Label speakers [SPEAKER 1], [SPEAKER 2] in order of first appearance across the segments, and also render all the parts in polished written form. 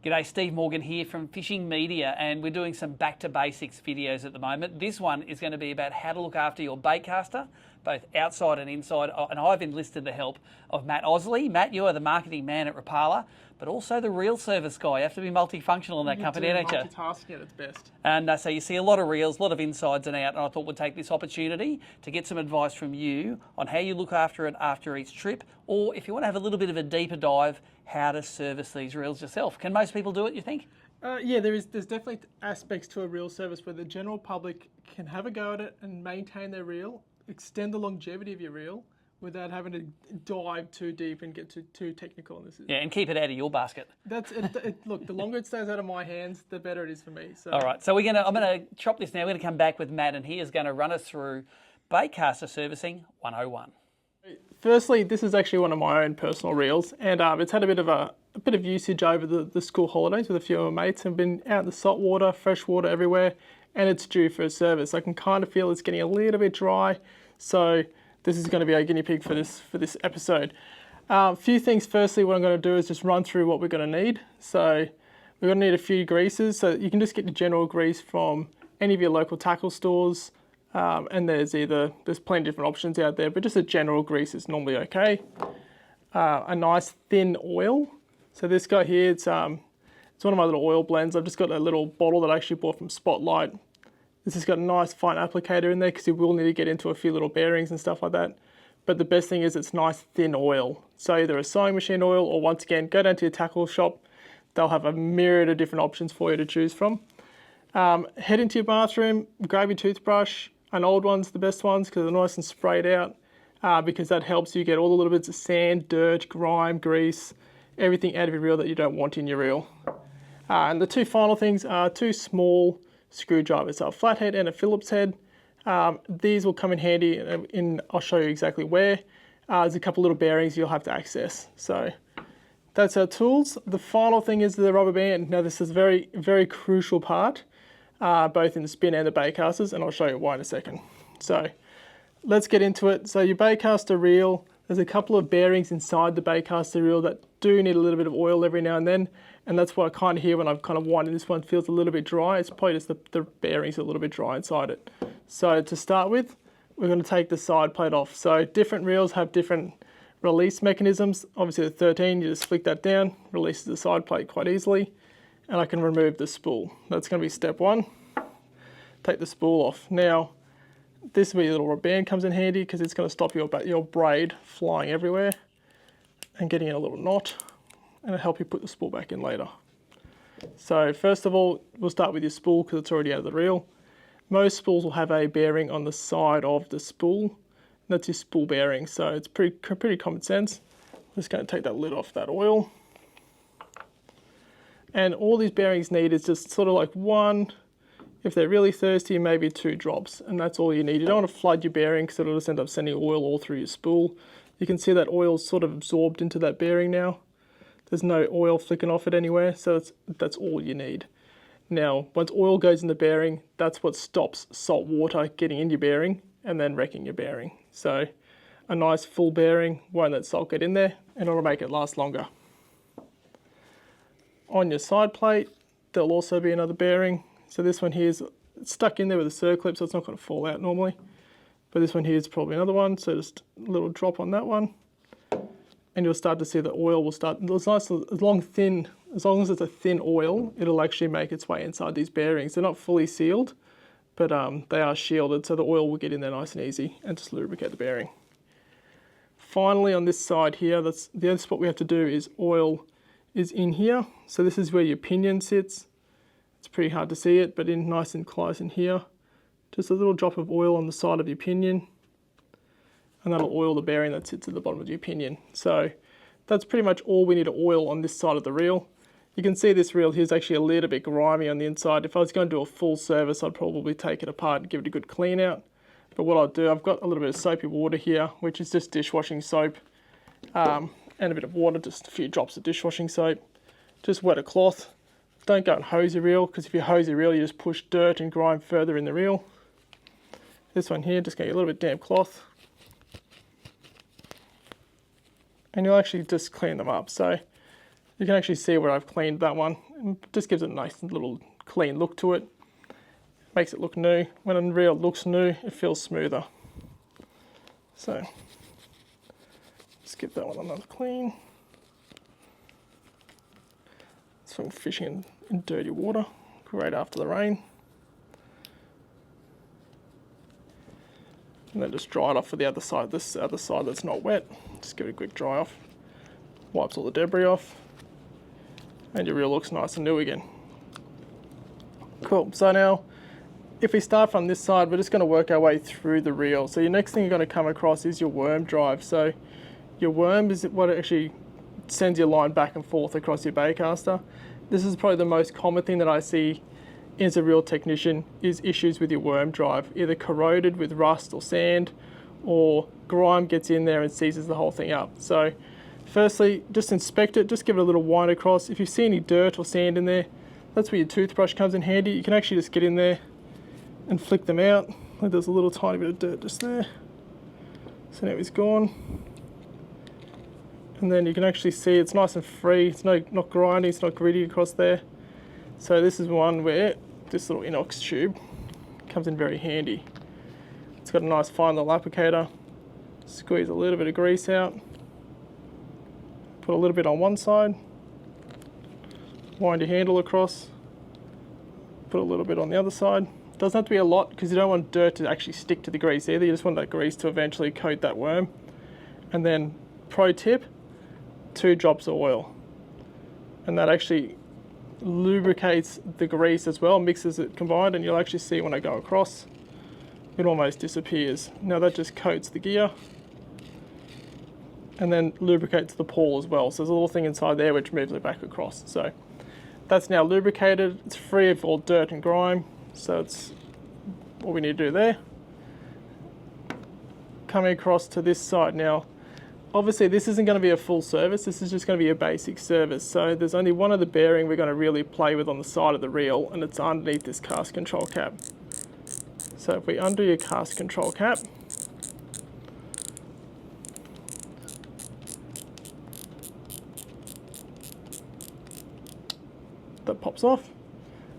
[SPEAKER 1] G'day, Steve Morgan here from Fishing Media, and we're doing some back to basics videos at the moment. This one is going to be about how to look after your baitcaster, both outside and inside, and I've enlisted the help of Matt Osley. Matt, you are the marketing man at Rapala, but also the reel service guy. You have to be multifunctional in that company, don't you?
[SPEAKER 2] Multitasking at its best.
[SPEAKER 1] And so you see a lot of reels, a lot of insides and out, and I thought we'd take this opportunity to get some advice from you on how you look after it after each trip, or if you want to have a little bit of a deeper dive, how to service these reels yourself. Can most people do it, you think?
[SPEAKER 2] Yeah, there's definitely aspects to a reel service where the general public can have a go at it and maintain their reel, extend the longevity of your reel without having to dive too deep and get too technical. And
[SPEAKER 1] Yeah, and keep it out of your basket.
[SPEAKER 2] That's it. Look, the longer it stays out of my hands, the better it is for me. So.
[SPEAKER 1] All right, so I'm gonna chop this now. We're gonna come back with Matt, and he is going to run us through baitcaster servicing 101.
[SPEAKER 2] Firstly, this is actually one of my own personal reels, and it's had a bit of usage over the school holidays with a few of my mates. I've been out in the salt water, fresh water everywhere, and it's due for a service. I can kind of feel it's getting a little bit dry, so this is going to be our guinea pig for this episode. A few things. Firstly, what I'm going to do is just run through what we're going to need. So we're going to need a few greases. So you can just get the general grease from any of your local tackle stores. And there's plenty of different options out there, but just a general grease is normally okay. A nice thin oil. So this guy here, it's one of my little oil blends. I've just got a little bottle that I actually bought from Spotlight. This has got a nice fine applicator in there because you will need to get into a few little bearings and stuff like that. But the best thing is it's nice thin oil. So either a sewing machine oil, or once again, go down to your tackle shop. They'll have a myriad of different options for you to choose from. Head into your bathroom, grab your toothbrush. An old one's the best ones because they're nice and sprayed out, because that helps you get all the little bits of sand, dirt, grime, grease, everything out of your reel that you don't want in your reel. And the two final things are two small screwdrivers, so a flathead and a Phillips head. These will come in handy, I'll show you exactly where. There's a couple little bearings you'll have to access. So that's our tools. The final thing is the rubber band. Now this is a very, very crucial part. Both in the spin and the baitcasters, and I'll show you why in a second. So let's get into it. So your baitcaster reel, there's a couple of bearings inside the baitcaster reel that do need a little bit of oil every now and then, and that's what I kind of hear when I'm kind of winding this one. Feels a little bit dry. It's probably just the bearings are a little bit dry inside it. So to start with, we're going to take the side plate off. So different reels have different release mechanisms. Obviously the 13, you just flick that down, releases the side plate quite easily. And I can remove the spool. That's going to be step one. Take the spool off. Now, this is where your little rubber band comes in handy because it's going to stop your braid flying everywhere and getting in a little knot, and it'll help you put the spool back in later. So first of all, we'll start with your spool because it's already out of the reel. Most spools will have a bearing on the side of the spool. That's your spool bearing, so it's pretty common sense. I'm just going to take that lid off that oil. And all these bearings need is just sort of like one, if they're really thirsty, maybe 2 drops, and that's all you need. You don't want to flood your bearing because it'll just end up sending oil all through your spool. You can see that oil's sort of absorbed into that bearing now. There's no oil flicking off it anywhere, so that's all you need. Now, once oil goes in the bearing, that's what stops salt water getting in your bearing and then wrecking your bearing. So a nice full bearing won't let salt get in there, and it'll make it last longer. On your side plate, there'll also be another bearing. So this one here is stuck in there with a circlip, so it's not going to fall out normally. But this one here is probably another one, so just a little drop on that one. And you'll start to see the oil will start, it's nice, as long as it's a thin oil, it'll actually make its way inside these bearings. They're not fully sealed, but they are shielded, so the oil will get in there nice and easy and just lubricate the bearing. Finally, on this side here, that's the other spot we have to do is oil is in here. So this is where your pinion sits. It's pretty hard to see it, but in nice and close in here. Just a little drop of oil on the side of your pinion, and that'll oil the bearing that sits at the bottom of your pinion. So that's pretty much all we need to oil on this side of the reel. You can see this reel here is actually a little bit grimy on the inside. If I was going to do a full service, I'd probably take it apart and give it a good clean out. But what I'll do, I've got a little bit of soapy water here, which is just dishwashing soap. And a bit of water, just a few drops of dishwashing soap. Just wet a cloth. Don't go and hose your reel, because if you hose your reel, you just push dirt and grime further in the reel. This one here, just get a little bit damp cloth. And you'll actually just clean them up. So You can actually see where I've cleaned that one. It just gives it a nice little clean look to it. Makes it look new. When a reel looks new, it feels smoother. So, just give that one another clean. It's from fishing in dirty water, great after the rain. And then just dry it off for the other side, this other side that's not wet. Just give it a quick dry off. Wipes all the debris off. And your reel looks nice and new again. Cool, so now, if we start from this side, we're just going to work our way through the reel. So your next thing you're going to come across is your worm drive. So your worm is what actually sends your line back and forth across your baitcaster. This is probably the most common thing that I see as a reel technician is issues with your worm drive, either corroded with rust or sand, or grime gets in there and seizes the whole thing up. So firstly, just inspect it, just give it a little wind across. If you see any dirt or sand in there, that's where your toothbrush comes in handy. You can actually just get in there and flick them out. Like there's a little tiny bit of dirt just there. So now he's gone. And then you can actually see it's nice and free. It's not grindy, it's not gritty across there. So this is one where this little inox tube comes in very handy. It's got a nice fine little applicator. Squeeze a little bit of grease out. Put a little bit on one side. Wind your handle across. Put a little bit on the other side. Doesn't have to be a lot because you don't want dirt to actually stick to the grease either. You just want that grease to eventually coat that worm. And then, pro tip, 2 drops of oil. And that actually lubricates the grease as well, mixes it combined, and you'll actually see when I go across, it almost disappears. Now that just coats the gear and then lubricates the pawl as well. So there's a little thing inside there which moves it back across. So that's now lubricated, it's free of all dirt and grime. So it's what we need to do there. Coming across to this side now, obviously this isn't going to be a full service, this is just going to be a basic service. So there's only one of the bearing we're going to really play with on the side of the reel, and it's underneath this cast control cap. So if we undo your cast control cap, that pops off.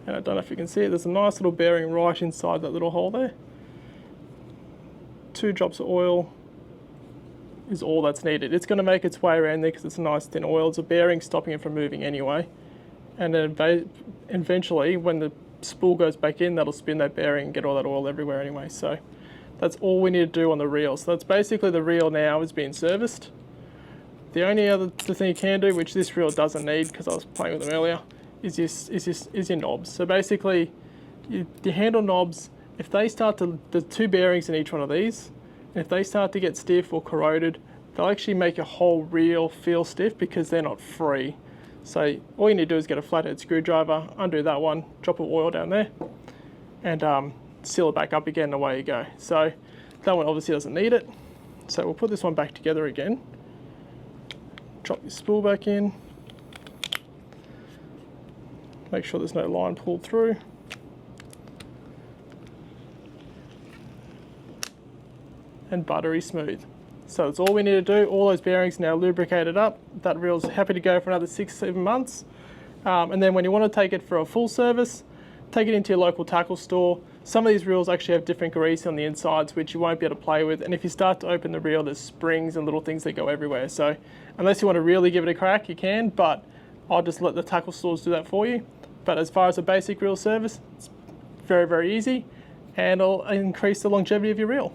[SPEAKER 2] And I don't know if you can see it, there's a nice little bearing right inside that little hole there. 2 drops of oil is all that's needed. It's going to make its way around there because it's a nice thin oil. It's a bearing stopping it from moving anyway. And then eventually, when the spool goes back in, that'll spin that bearing and get all that oil everywhere anyway. So that's all we need to do on the reel. So that's basically the reel now is being serviced. The only other thing you can do, which this reel doesn't need because I was playing with them earlier, is your knobs. So basically, your handle knobs, if they start to, there's 2 bearings in each one of these, and if they start to get stiff or corroded, they'll actually make your whole reel feel stiff because they're not free. So all you need to do is get a flathead screwdriver, undo that one, drop of oil down there, and seal it back up again, and away you go. So that one obviously doesn't need it. So we'll put this one back together again. Drop your spool back in. Make sure there's no line pulled through. And buttery smooth. So that's all we need to do. All those bearings now lubricated up. That reel's happy to go for another 6-7 months. And then when you want to take it for a full service, take it into your local tackle store. Some of these reels actually have different grease on the insides which you won't be able to play with, and if you start to open the reel there's springs and little things that go everywhere. So unless you want to really give it a crack you can, but I'll just let the tackle stores do that for you. But as far as a basic reel service, it's very, very easy, and it'll increase the longevity of your reel.